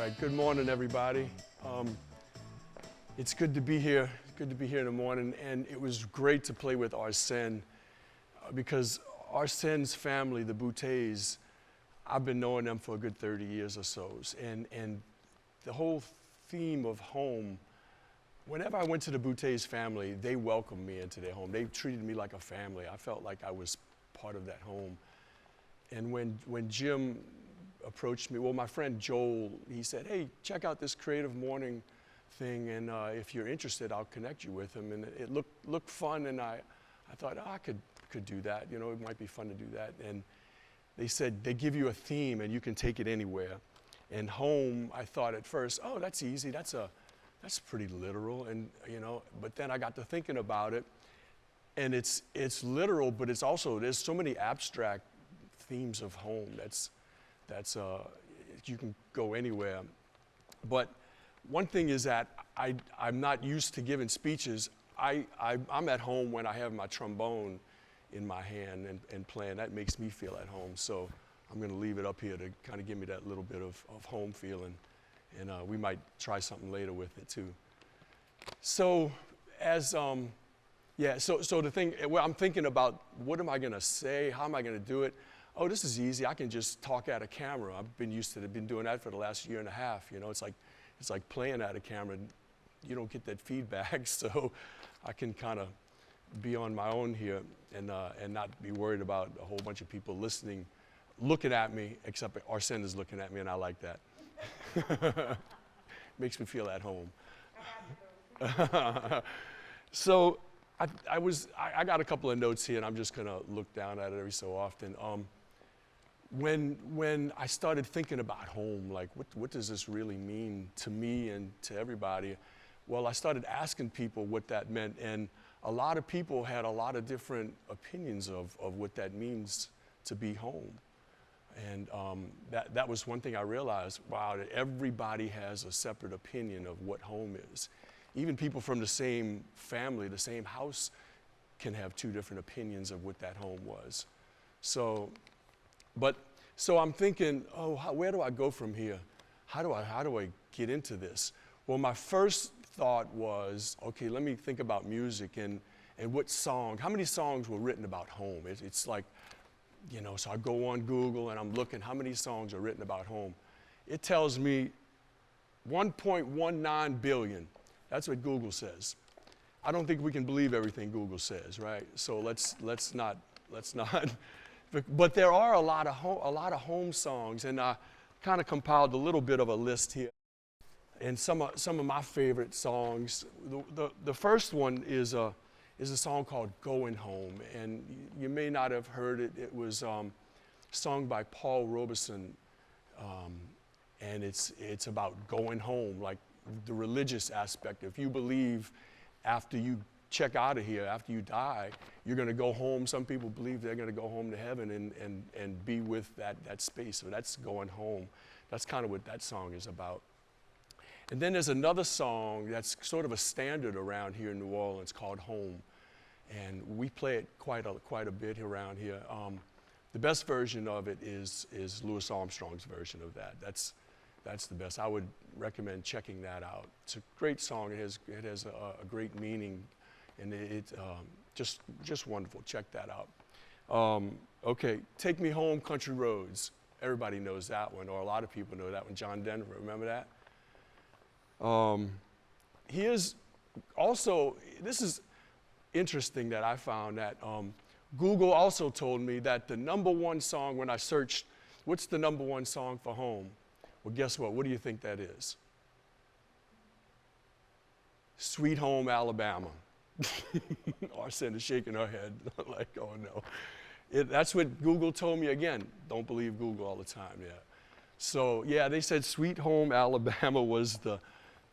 right, good morning, everybody. It's good to be here. It's good to be here in the morning, and it was great to play with Arsène because Arsene's family, the Bouteilles, I've been knowing them for a good 30 years or so, and the whole theme of home. Whenever I went to the Bouteilles family, they welcomed me into their home. They treated me like a family. I felt like I was part of that home. And when Jim approached me, well, my friend Joel, he said, hey, check out this Creative Morning thing, and if you're interested, I'll connect you with him. And it looked fun, and I thought, oh, I could do that. You know, it might be fun to do that. And they said they give you a theme, and you can take it anywhere. And home, I thought at first, oh, that's easy. That's pretty literal, and you know. But then I got to thinking about it, and it's literal, but it's also, there's so many abstract themes of home. That's you can go anywhere. But one thing is that I'm not used to giving speeches. I'm at home when I have my trombone in my hand and playing. That makes me feel at home. So I'm going to leave it up here to kind of give me that little bit of home feeling. And we might try something later with it too. So so the thing, well, I'm thinking about what am I going to say? How am I going to do it? Oh, this is easy. I can just talk at a camera. I've been used to it. I've been doing that for the last year and a half. You know, it's like playing at a camera. You don't get that feedback, so I can kind of be on my own here and not be worried about a whole bunch of people listening, looking at me, except Arsène is looking at me, and I like that. Makes me feel at home. So I got a couple of notes here, and I'm just gonna look down at it every so often. When I started thinking about home, like what does this really mean to me and to everybody? Well, I started asking people what that meant, and a lot of people had a lot of different opinions of what that means to be home. And that was one thing I realized, wow, that everybody has a separate opinion of what home is. Even people from the same family, the same house, can have two different opinions of what that home was. So I'm thinking, oh, where do I go from here? How do I get into this? Well, my first thought was, okay, let me think about music and what song, how many songs were written about home? It's like, you know, so I go on Google and I'm looking how many songs are written about home. It tells me 1.19 billion. That's what Google says. I don't think we can believe everything Google says, right? So let's not. But there are a lot of home songs, and I kind of compiled a little bit of a list here. And some of my favorite songs. The first one is a song called "Going Home," and you may not have heard it. It was sung by Paul Robeson, and it's about going home, like the religious aspect. If you believe after you check out of here, after you die, you're going to go home. Some people believe they're going to go home to heaven and be with that space. So that's going home. That's kind of what that song is about. And then there's another song that's sort of a standard around here in New Orleans called "Home." And we play it quite a bit around here. The best version of it is Louis Armstrong's version of that. That's the best. I would recommend checking that out. It's a great song. It has a great meaning, and it's just wonderful. Check that out. Okay, "Take Me Home, Country Roads." Everybody knows that one, or a lot of people know that one. John Denver, remember that? Here's also, this is interesting that I found that Google also told me that the #1 song when I searched, what's the #1 song for home? Well, guess what? What do you think that is? "Sweet Home Alabama." Arsène is shaking her head like, oh no. That's what Google told me. Again, don't believe Google all the time, yeah. So yeah, they said "Sweet Home Alabama" was the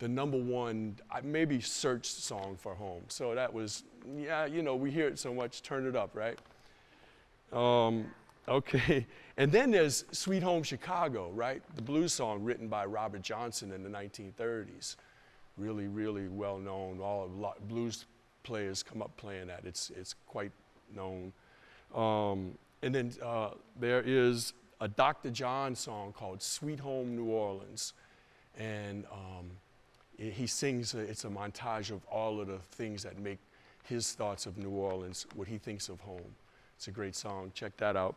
#1, maybe searched song for home. So that was, yeah, you know, we hear it so much, turn it up, right? Okay, and then there's "Sweet Home Chicago," right? The blues song written by Robert Johnson in the 1930s. Really, really well known. Blues players come up playing that. It's quite known. And then there is a Dr. John song called "Sweet Home New Orleans." And he sings, it's a montage of all of the things that make his thoughts of New Orleans, what he thinks of home. It's a great song. Check that out.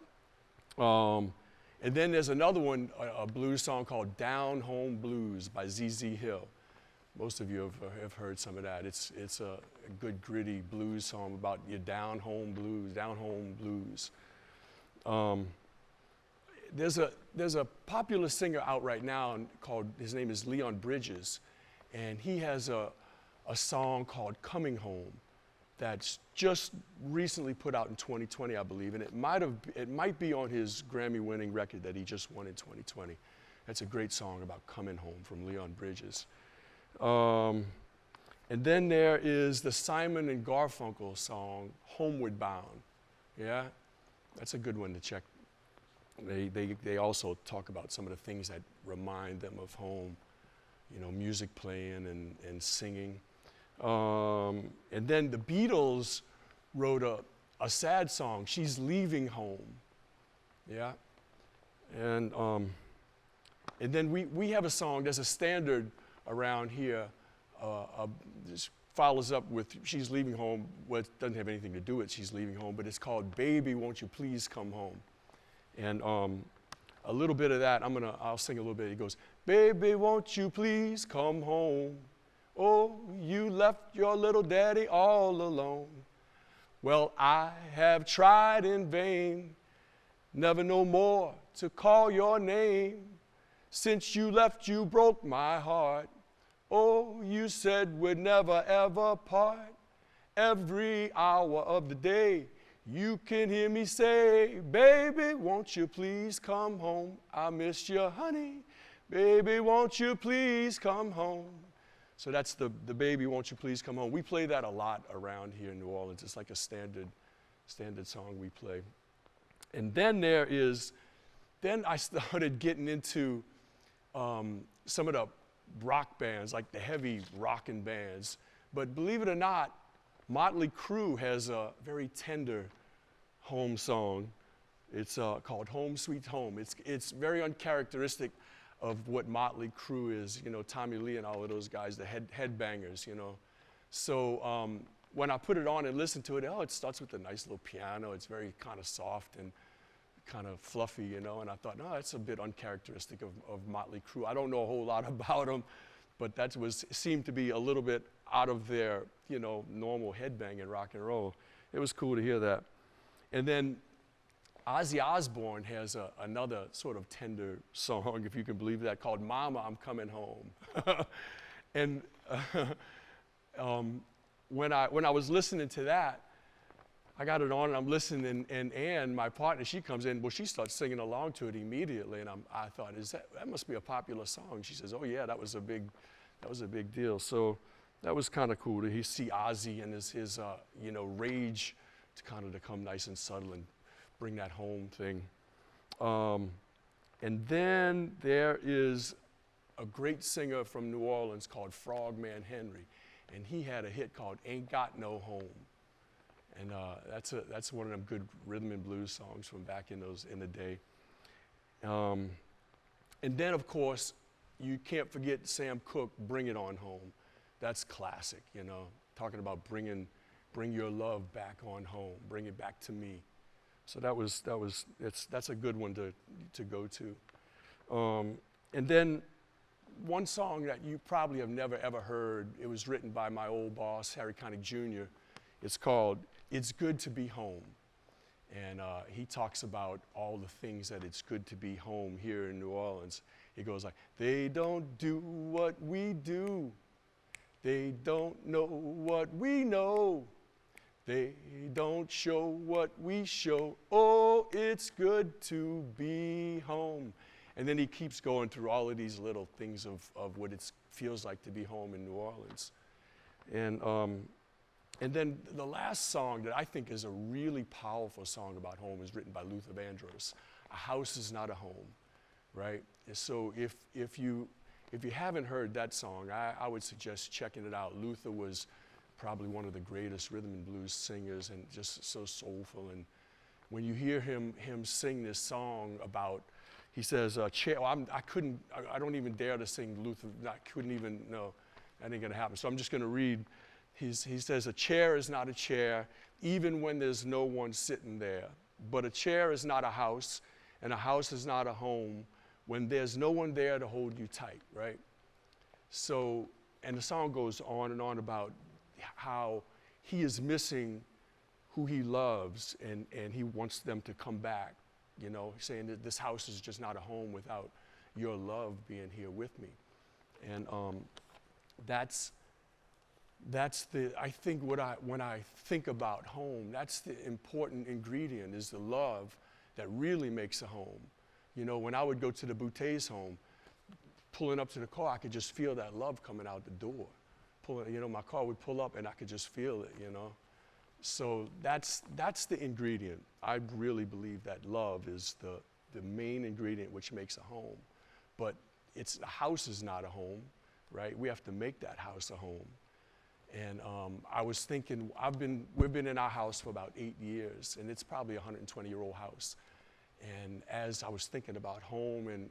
And then there's another one, a blues song called Down Home Blues by Z.Z. Hill. Most of you have heard some of that. It's a good gritty blues song about your down home blues. There's a popular singer out right now called, his name is Leon Bridges, and he has a song called Coming Home that's just recently put out in 2020, I believe, and it might be on his Grammy-winning record that he just won in 2020. That's a great song about coming home from Leon Bridges. And then there is the Simon and Garfunkel song, Homeward Bound. Yeah, that's a good one to check. They also talk about some of the things that remind them of home, you know, music playing and singing. And then the Beatles wrote a sad song, She's Leaving Home. Yeah, and then we have a song, there's a standard around here, this follows up with She's Leaving Home. Well, it doesn't have anything to do with She's Leaving Home, but it's called Baby, Won't You Please Come Home. And a little bit of that, I'll sing a little bit. It goes, baby, won't you please come home? Oh, you left your little daddy all alone. Well, I have tried in vain, never no more to call your name. Since you left, you broke my heart. Oh, you said we'd never ever part. Every hour of the day, you can hear me say, baby, won't you please come home? I miss you, honey. Baby, won't you please come home? So that's the Baby, Won't You Please Come Home. We play that a lot around here in New Orleans. It's like a standard song we play. And then then I started getting into some of the rock bands, like the heavy rockin' bands. But believe it or not, Motley Crue has a very tender home song. It's called Home Sweet Home. It's very uncharacteristic of what Motley Crue is, you know, Tommy Lee and all of those guys, the headbangers, you know. So when I put it on and listen to it, it starts with a nice little piano. It's very kind of soft and kind of fluffy, you know, and I thought, no, that's a bit uncharacteristic of Motley Crue. I don't know a whole lot about them, but that seemed to be a little bit out of their, you know, normal headbanging rock and roll. It was cool to hear that. And then Ozzy Osbourne has another sort of tender song, if you can believe that, called Mama, I'm Coming Home. And when I was listening to that, I got it on and I'm listening, and Ann, my partner, she comes in, well, she starts singing along to it immediately, and I thought, that must be a popular song. She says, oh yeah, that was a big deal. So that was kind of cool to see Ozzy and his you know, rage to come nice and subtle and bring that home thing. And then there is a great singer from New Orleans called Frogman Henry, and he had a hit called Ain't Got No Home. And that's one of them good rhythm and blues songs from back in the day. And then, of course, you can't forget Sam Cooke, Bring It On Home. That's classic, you know, talking about bring your love back on home, bring it back to me. So that's a good one to go to. And then one song that you probably have never ever heard, it was written by my old boss, Harry Connick Jr. It's called It's Good to Be Home. And he talks about all the things that it's good to be home here in New Orleans. He goes like, they don't do what we do. They don't know what we know. They don't show what we show. Oh, it's good to be home. And then he keeps going through all of these little things of what it feels like to be home in New Orleans. And then the last song that I think is a really powerful song about home is written by Luther Vandross. A house is not a home, right? And so if you haven't heard that song, I would suggest checking it out. Luther was probably one of the greatest rhythm and blues singers, and just so soulful. And when you hear him sing this song about, He says, chair. Well, I don't even dare to sing Luther. I couldn't even, no, that ain't gonna happen. So I'm just gonna read. He says, a chair is not a chair, even when there's no one sitting there. But a chair is not a house, and a house is not a home when there's no one there to hold you tight, right? So, and the song goes on and on about how he is missing who he loves, and he wants them to come back, you know, saying that this house is just not a home without your love being here with me. And that's I think when I think about home, that's the important ingredient, is the love that really makes a home. You know, when I would go to the Boutet's home, pulling up to the car, I could just feel that love coming out the door. My car would pull up and I could just feel it, you know. So that's the ingredient. I really believe that love is the main ingredient which makes a home. But a house is not a home, right? We have to make that house a home. And I was thinking, we've been in our house for about 8 years, and it's probably a 120-year-old house. And as I was thinking about home and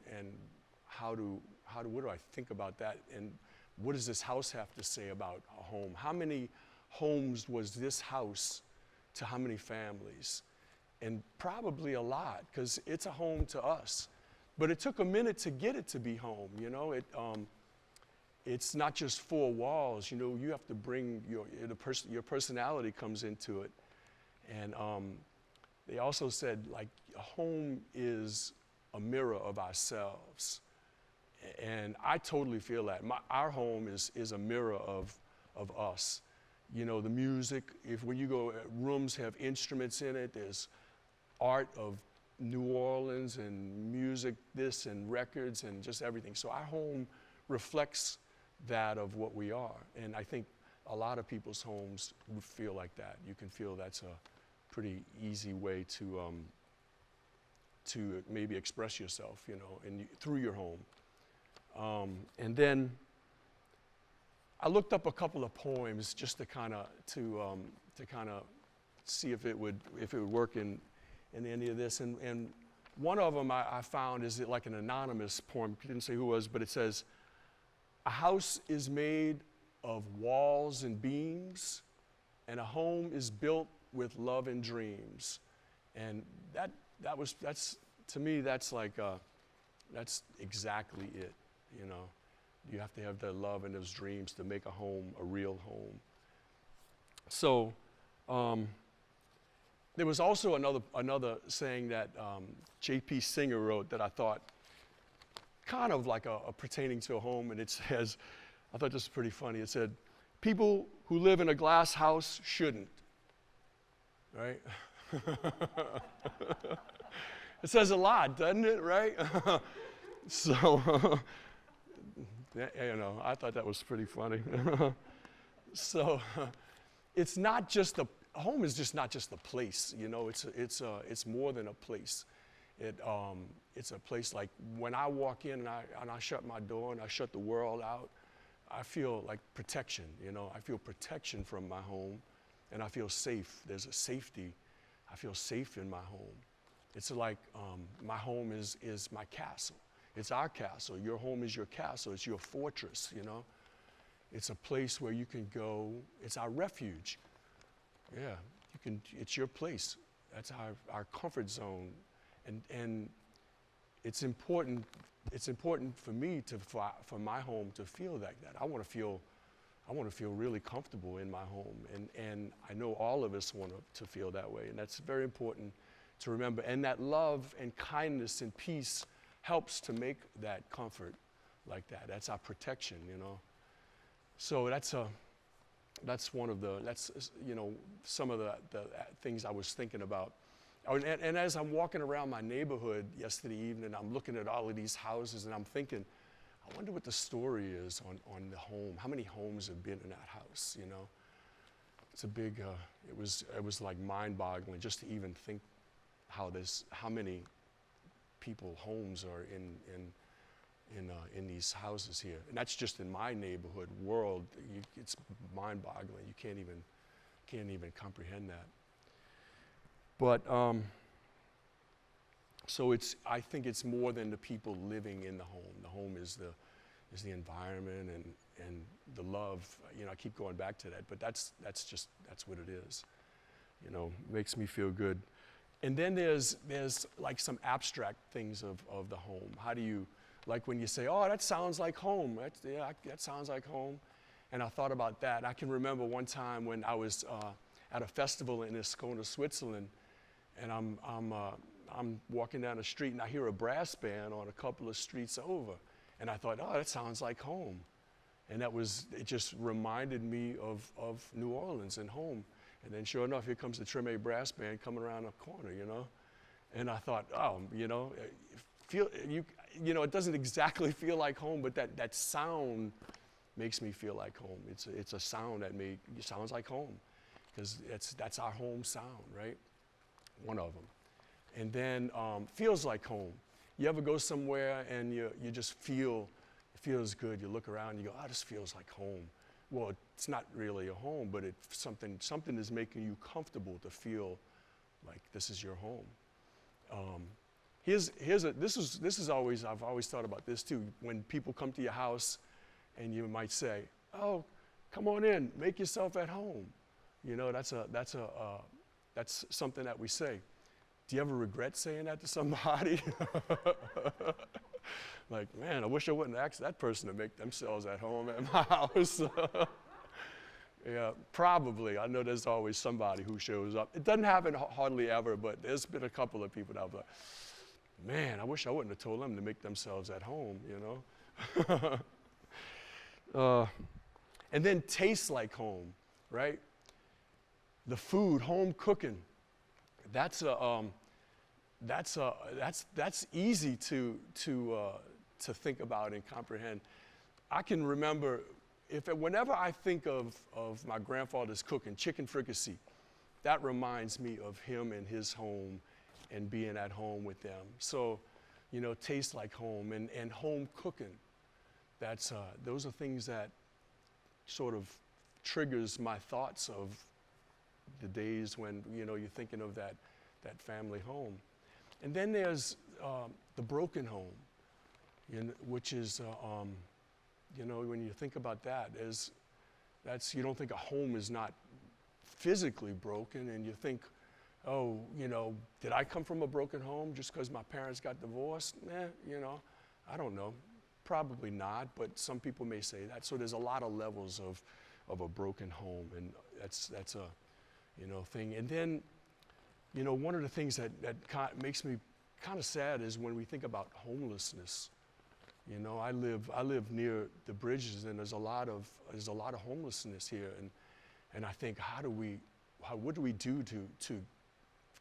what do I think about that, and what does this house have to say about a home? How many homes was this house to how many families? And probably a lot, because it's a home to us. But it took a minute to get it to be home, you know. It's not just four walls, you know. You have to bring your personality comes into it. And they also said, like, a home is a mirror of ourselves. And I totally feel that. Our home is a mirror of us. You know, the music, when you go, rooms have instruments in it, there's art of New Orleans and music, this and records and just everything. So our home reflects that of what we are. And I think a lot of people's homes would feel like that. You can feel that's a pretty easy way to maybe express yourself, you know, through your home. And then I looked up a couple of poems just to kind of see if it would work in any of this. And one of them I found is like an anonymous poem. It didn't say who it was, but it says, "A house is made of walls and beams, and a home is built with love and dreams." And that's to me, that's like that's exactly it, you know. You have to have the love and those dreams to make a home a real home. So there was also another saying that J.P. Singer wrote that I thought kind of like a pertaining to a home, and it says, I thought this was pretty funny. It said, "People who live in a glass house shouldn't," right? It says a lot, doesn't it, right? So, you know, I thought that was pretty funny. So, it's not just a home is just not just a place, you know. It's more than a place. It's a place like when I walk in and I shut my door and I shut the world out, I feel like protection, you know. I feel protection from my home, and I feel safe. There's a safety. I feel safe in my home. It's like my home is my castle. It's our castle. Your home is your castle. It's your fortress, you know. It's a place where you can go. It's our refuge. Yeah, it's your place. That's our comfort zone. And it's important for me for my home to feel like that. I want to feel really comfortable in my home. And I know all of us want to feel that way. And that's very important to remember. And that love and kindness and peace helps to make that comfort like that. That's our protection, you know. So that's one of some of the things I was thinking about. And as I'm walking around my neighborhood yesterday evening, I'm looking at all of these houses and I'm thinking, I wonder what the story is on the home. How many homes have been in that house, you know? It's a big, it was like mind-boggling just to even think how many homes are in these houses here. And that's just in my neighborhood world. It's mind-boggling. You can't even comprehend that. But So I think it's more than the people living in the home. The home is the environment and the love. I keep going back to that, but that's what it is. Makes me feel good. And then there's like some abstract things of the home. How do you, like when you say, oh, that sounds like home. That sounds like home. And I thought about that. I can remember one time when I was at a festival in Ascona, Switzerland, and I'm walking down the street and I hear a brass band on a couple of streets over. And I thought, oh, that sounds like home. And it just reminded me of New Orleans and home. And then sure enough, here comes the Treme Brass Band coming around the corner, And I thought, oh, it doesn't exactly feel like home, but that sound makes me feel like home. It's a sound that sounds like home, because that's our home sound, right? One of them. And then feels like home. You ever go somewhere and you just it feels good. You look around and you go, oh, this feels like home. Well, it's not really a home, but it's something is making you comfortable to feel like this is your home. I've always thought about this too. When people come to your house and you might say, oh, come on in, make yourself at home. That's something that we say. Do you ever regret saying that to somebody? Like, man, I wish I wouldn't ask that person to make themselves at home at my house. Yeah, probably. I know there's always somebody who shows up. It doesn't happen hardly ever, but there's been a couple of people that I've like, man, I wish I wouldn't have told them to make themselves at home, And then tastes like home, right? The food, home cooking. That's easy to think about and comprehend. I can remember whenever I think of my grandfather's cooking, chicken fricassee, that reminds me of him and his home and being at home with them. So, tastes like home and home cooking. Those are things that sort of triggers my thoughts of the days when, you're thinking of that family home. And then there's the broken home, which is, when you think about that, you don't think a home is not physically broken, and you think, oh, did I come from a broken home just because my parents got divorced? I don't know. Probably not, but some people may say that. So there's a lot of levels of a broken home, and that's a thing. And then, one of the things that makes me kind of sad is when we think about homelessness. I live near the bridges, and there's a lot of homelessness here, and I think, what do we do to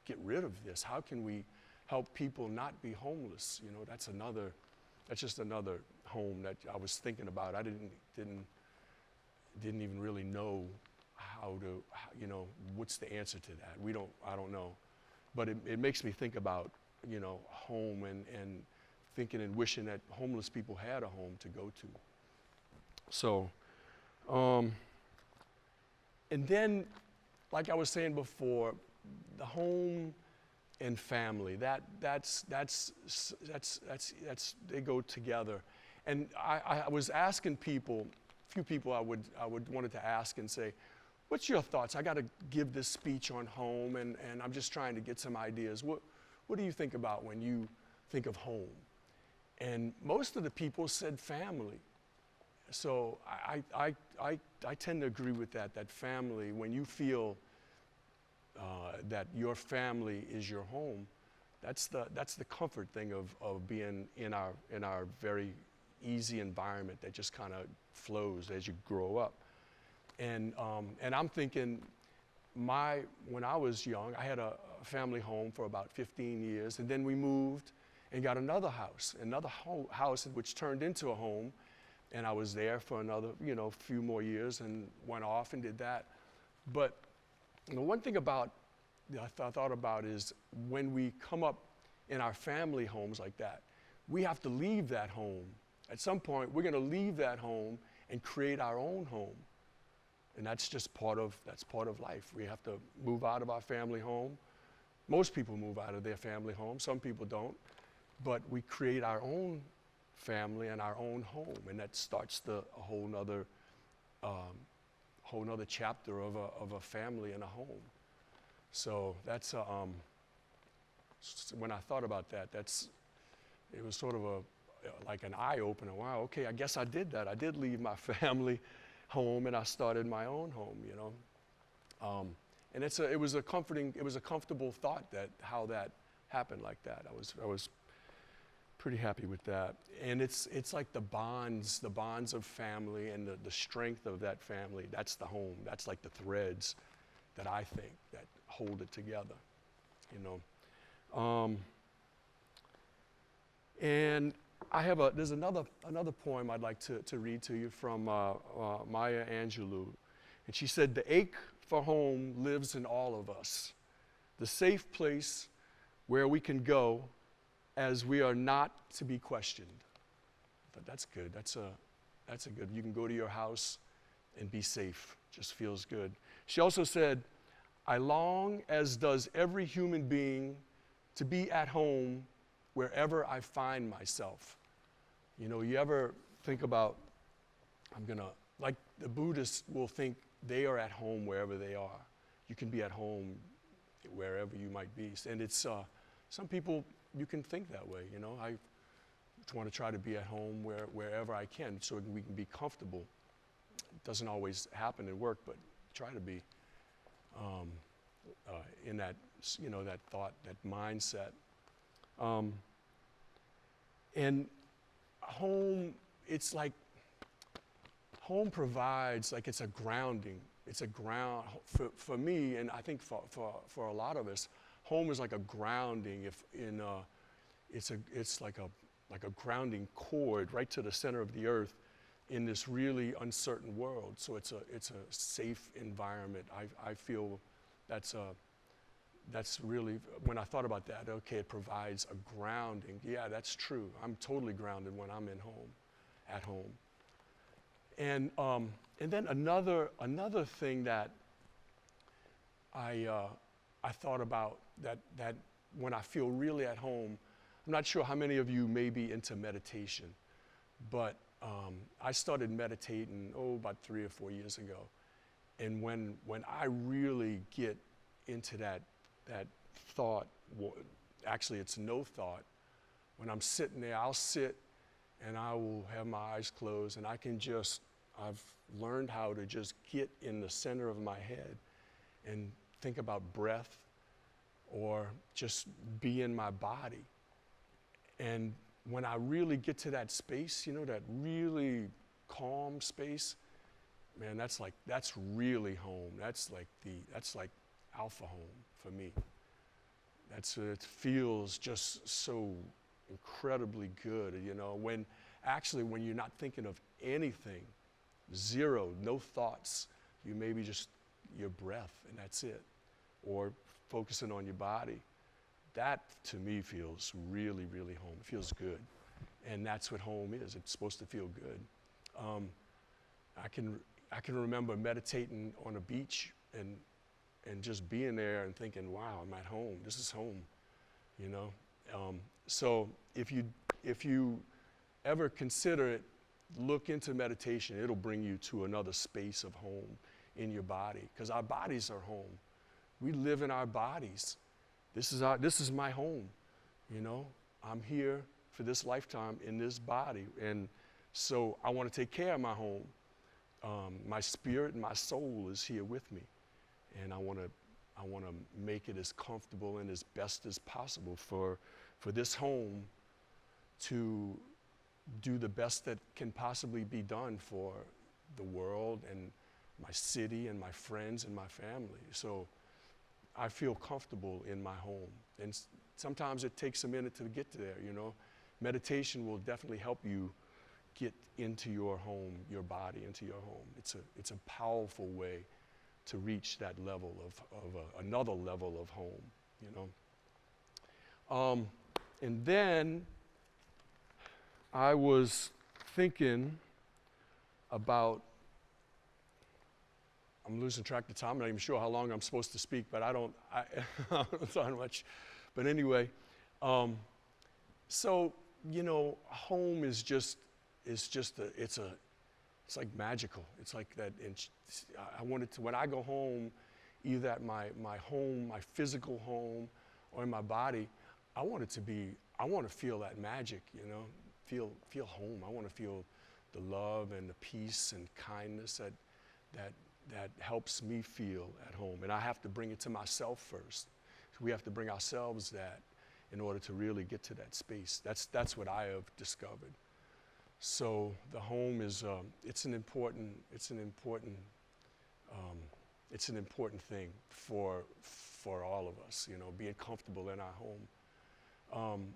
get rid of this? How can we help people not be homeless? That's just another home that I was thinking about. I didn't even really know what's the answer to that. I don't know, but it makes me think about home and thinking and wishing that homeless people had a home to go to. So, and then, like I was saying before, the home and family, that's they go together. And I was asking people, a few people I wanted to ask and say, what's your thoughts? I got to give this speech on home, and I'm just trying to get some ideas. What do you think about when you think of home? And most of the people said family. So I tend to agree with that family, when you feel that your family is your home, that's the comfort thing of being in our very easy environment that just kind of flows as you grow up. And I'm thinking, when I was young, I had a family home for about 15 years, and then we moved and got another house which turned into a home, and I was there for another, few more years and went off and did that. But the one thing I thought about is when we come up in our family homes like that, we have to leave that home. At some point, we're going to leave that home and create our own home. And that's part of life. We have to move out of our family home Most people move out of their family home, some people don't, but we create our own family and our own home, and that starts a whole nother chapter of a family and a home. So that's when I thought about that, it was sort of like an eye opener. Wow, okay, I guess I did that. I did leave my family home and I started my own home, you know. And it was a comfortable thought that how that happened like that. I was pretty happy with that. And it's like the bonds of family and the strength of that family. That's the home. That's like the threads that I think that hold it together, you know. And there's another poem I'd like to read to you from Maya Angelou. And she said, "The ache for home lives in all of us, the safe place where we can go as we are not to be questioned." But that's good. That's a good. You can go to your house and be safe. Just feels good. She also said, "I long, as does every human being, to be at home wherever I find myself." You know, you ever think about, like the Buddhists will think they are at home wherever they are. You can be at home wherever you might be. And it's, some people, you can think that way, you know. I want to try to be at home wherever I can so we can be comfortable. It doesn't always happen at work, but try to be in that, you know, that thought, that mindset. And home, it's like, home provides, like it's a grounding. It's a ground, for me, and I think for a lot of us, home is like a grounding. It's like a grounding cord right to the center of the earth in this really uncertain world. So it's a safe environment. I feel that's really, when I thought about that, okay, it provides a grounding. Yeah, that's true. I'm totally grounded when I'm at home. And then another thing that I thought about that when I feel really at home, I'm not sure how many of you may be into meditation, but I started meditating about 3 or 4 years ago. And when I really get into that thought, actually it's no thought. When I'm sitting there, I'll sit and I will have my eyes closed, and I've learned how to just get in the center of my head and think about breath or just be in my body. And when I really get to that space, you know, that really calm space, man, that's really home. That's like alpha home for me. It feels just so incredibly good, you know, when you're not thinking of anything, zero, no thoughts, you maybe just your breath and that's it, or focusing on your body. That to me feels really, really home. It feels good, and that's what home is. It's supposed to feel good. I can remember meditating on a beach and just being there and thinking, wow, I'm at home. This is home, you know. So if you ever consider it, look into meditation. It'll bring you to another space of home in your body, because our bodies are home. We live in our bodies. This is my home, you know. I'm here for this lifetime in this body, and so I want to take care of my home. My spirit and my soul is here with me, and I want to make it as comfortable and as best as possible for this home to do the best that can possibly be done for the world and my city and my friends and my family. So I feel comfortable in my home. And sometimes it takes a minute to get there, you know. Meditation will definitely help you get into your home, your body, into your home. It's a powerful way to reach that level of another level of home, you know. And then I was thinking about I'm losing track of time. I'm not even sure how long I'm supposed to speak, but I don't talk much. But anyway, so, home is it's like magical. It's like that. I wanted to, when I go home, either at my home, my physical home, or in my body, I want to feel that magic, feel home. I want to feel the love and the peace and kindness that helps me feel at home. And I have to bring it to myself first. We have to bring ourselves that in order to really get to that space. That's what I have discovered. So the home is it's an important thing for all of us. Being comfortable in our home.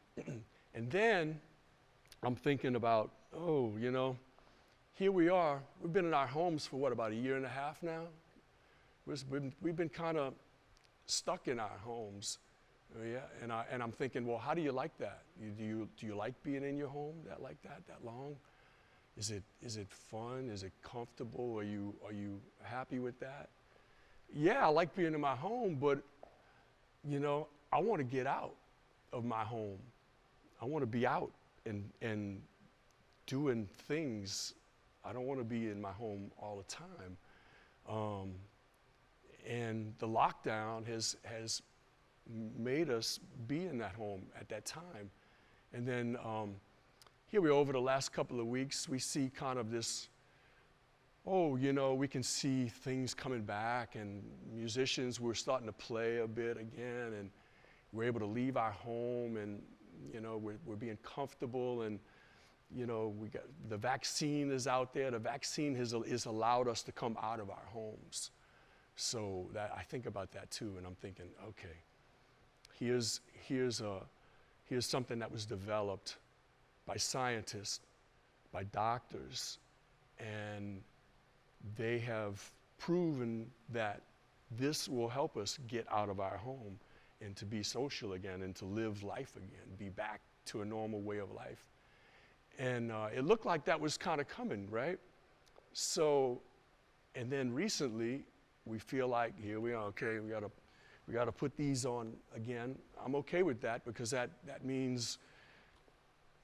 And then I'm thinking about here we are. We've been in our homes for about a year and a half now. We've been kind of stuck in our homes. Yeah, and I'm thinking, well, how do you like that? Do you like being in your home that long? Is it fun? Is it comfortable? Are you happy with that? Yeah, I like being in my home, but I want to get out of my home. I want to be out and doing things. I don't want to be in my home all the time. And the lockdown has made us be in that home at that time. And then here we are over the last couple of weeks, we see kind of this, we can see things coming back, and musicians, we're starting to play a bit again, and we're able to leave our home, and we're being comfortable, and we got the vaccine is out there. The vaccine has allowed us to come out of our homes. So that I think about that too, and I'm thinking, okay, here's something that was developed by scientists, by doctors, and they have proven that this will help us get out of our home and to be social again and to live life again, be back to a normal way of life. And it looked like that was kind of coming, right? So, and then recently, we feel like, here we are, okay, we gotta put these on again. I'm okay with that because that means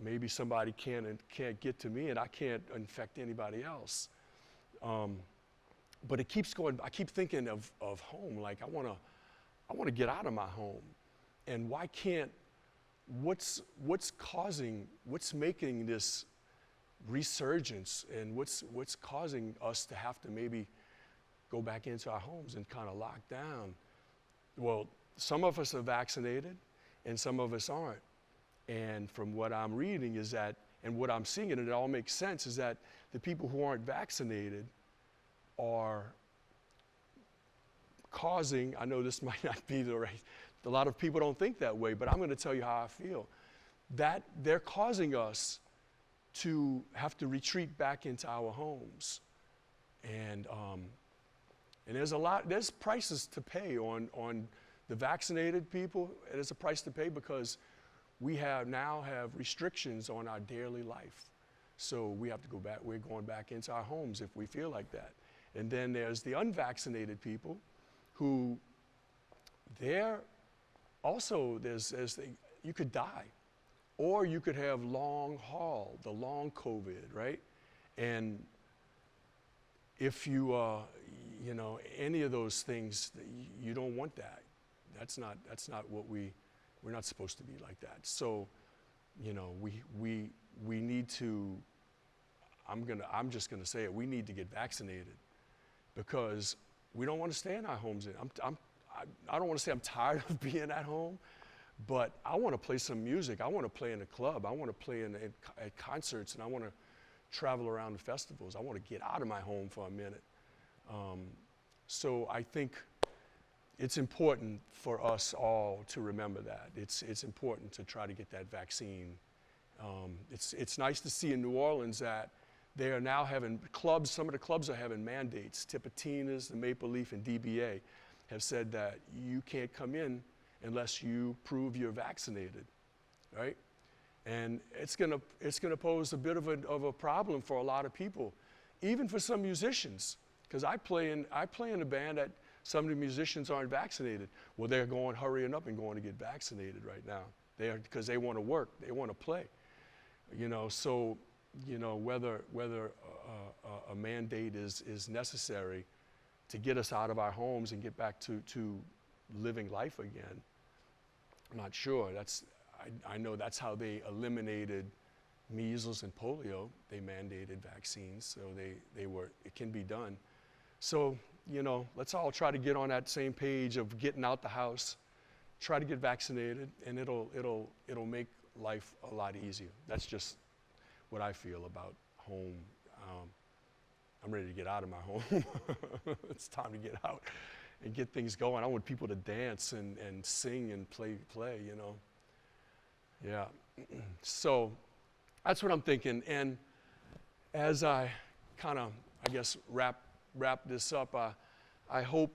maybe somebody can't get to me and I can't infect anybody else. But it keeps going. I keep thinking of home. Like I wanna get out of my home, and why can't? What's making this resurgence, and what's causing us to have to maybe go back into our homes and kind of lock down? Well, some of us are vaccinated and some of us aren't. And from what I'm reading is that, and what I'm seeing, and it all makes sense, is that the people who aren't vaccinated are causing, I know this might not be the right, a lot of people don't think that way, but I'm going to tell you how I feel, that they're causing us to have to retreat back into our homes. And there's prices to pay on the vaccinated people. There's a price to pay because we now have restrictions on our daily life. So we have to go back, we're going back into our homes if we feel like that. And then there's the unvaccinated people who they're also, you could die, or you could have long haul, the long COVID, right? And if you, any of those things, you don't want that. That's not what we're not supposed to be like that. So, we need to, I'm just gonna say it, we need to get vaccinated because we don't want to stay in our homes. I don't want to say I'm tired of being at home, but I want to play some music. I want to play in a club. I want to play at concerts, and I want to travel around the festivals. I want to get out of my home for a minute. So I think it's important for us all to remember that. It's important to try to get that vaccine. It's nice to see in New Orleans that they are now having clubs. Some of the clubs are having mandates. Tipitinas, the Maple Leaf, and DBA have said that you can't come in unless you prove you're vaccinated, right? And it's gonna pose a bit of a problem for a lot of people, even for some musicians. Because I play in a band that some of the musicians aren't vaccinated. Well, they're hurrying up and going to get vaccinated right now. Because they want to work, they want to play. So whether a mandate is necessary to get us out of our homes and get back to living life again, I'm not sure. I know that's how they eliminated measles and polio. They mandated vaccines, so it can be done. So, let's all try to get on that same page of getting out the house, try to get vaccinated, and it'll make life a lot easier. That's just what I feel about home. I'm ready to get out of my home. It's time to get out and get things going. I want people to dance and sing and play, Yeah. So that's what I'm thinking. And as I kind of, wrap this up, I hope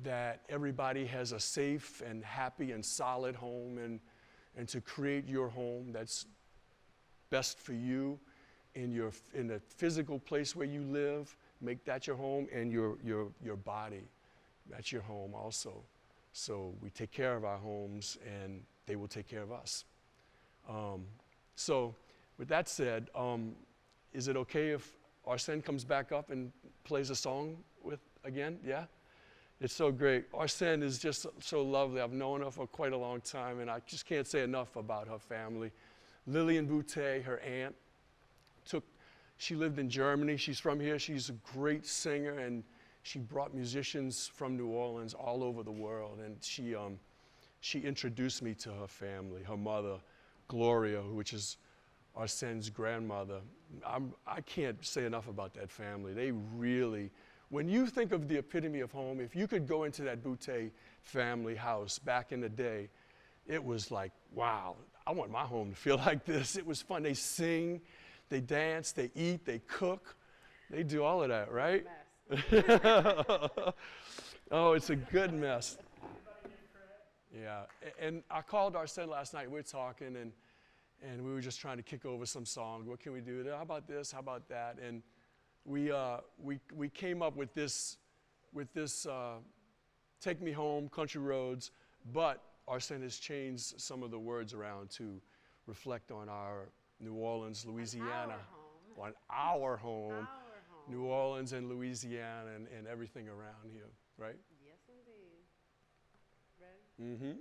that everybody has a safe and happy and solid home, and to create your home that's best for you in the physical place where you live. Make that your home, and your body, that's your home also. So we take care of our homes, and they will take care of us. So with that said, is it okay if Arsene comes back up and plays a song again? Yeah? It's so great. Arsene is just so lovely. I've known her for quite a long time, and I just can't say enough about her family. Lillian Boutte, her aunt, she lived in Germany. She's from here. She's a great singer, and she brought musicians from New Orleans all over the world. And she introduced me to her family, her mother, Gloria, which is Arsene's grandmother. I can't say enough about that family. They really, when you think of the epitome of home, if you could go into that Boutte family house back in the day, it was like, wow, I want my home to feel like this. It was fun. They sing, they dance, they eat, they cook. They do all of that, right? Oh, it's a good mess. Yeah, and I called Arsene last night. We were talking, and we were just trying to kick over some song. What can we do? How about this? How about that? And we came up with this Take Me Home, Country Roads, but Arsene has changed some of the words around to reflect on our New Orleans, Louisiana, on our home, New Orleans and Louisiana and everything around here, right? Yes, indeed. Ready? Mm-hmm.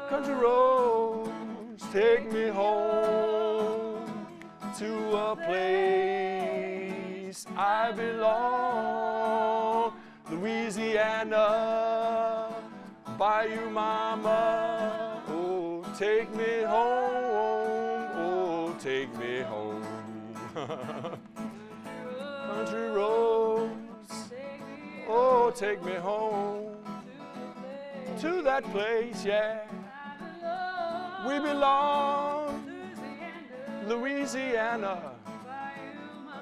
Country roads take me home to a place I belong. Louisiana, Bayou Mama, oh, take me home, oh, take me home. Country roads, oh, take me home to that place, yeah. We belong, Louisiana,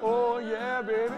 oh, yeah, baby.